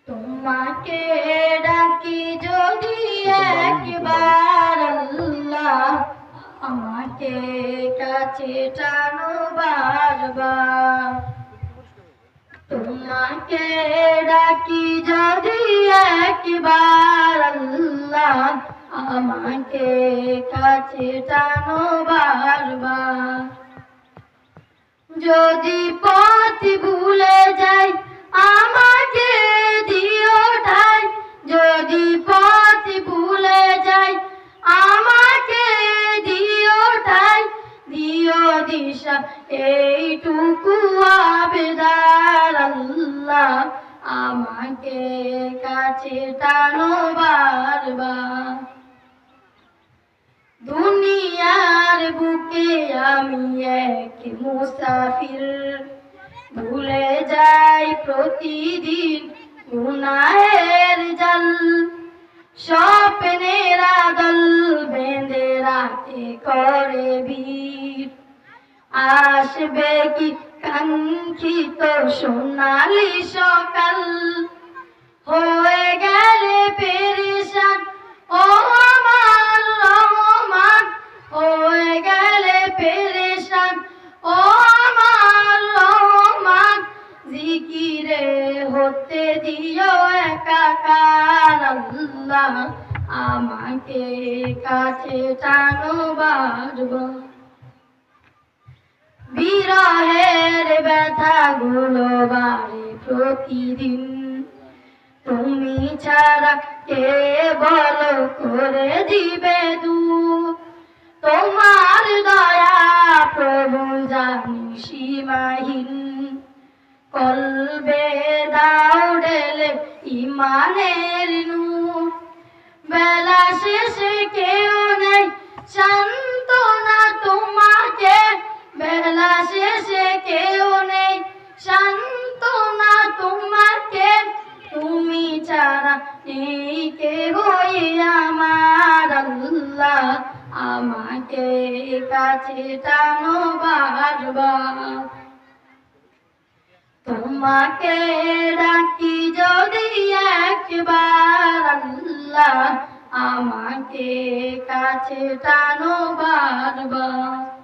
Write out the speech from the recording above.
তোমাকে ডাকি যদি একবার আল্লাহ, আমাকে কাছে টানো বারবার। তোমাকে ডাকি যদি একবার আল্লাহ, আমাকে কাছে টানো বারবার। যদি পথ ভুলে যাই আমাকে দিও ঠাই, যদি পথ ভুলে যাই আমাকে দিও ঠাই, দিও দিশা এইটুকু আবেদন আল্লাহ, আমাকে কাছে টানো বারবার। দুনিয়ার বুকে আমি এক মুসাফির, ভুলে যাই প্রতিদিন গুনাহের জাল। স্বপ্নের আদল বেঁধে রাতে করে ভিড়, আসবে কি কাঙ্ক্ষিত সোনালি সকাল। হয়ে গেলে পেরেশান ও আমার রহমান, হয়ে গেলে পেরেশান ও আমার রহমান। জিকিরে হতে দিও একাকার আল্লাহ, আমাকে কাছে টানো বারবার। বিরহের ব্যথা গুলো বাড়ে প্রতিদিন, তুমি ছাড়া কে বলো করে দিবে দূর। তোমার দয়া প্রভু জানি সীমাহীন, কলবে দাও ঢেলে ইমানের নূর। বেলা শেষে কেউ নেই সান্ত্বনা তোমাকে, বেলা শেষে কেউ নেই সান্ত্বনা তোমাকে। তুমি ছাড়া নেই কেহ আমার আল্লাহ, আমাকে কাছে টানো বারবার। তোমাকে ডাকি যদি একবার আল্লাহ, আমাকে কাছে টানো বারবার।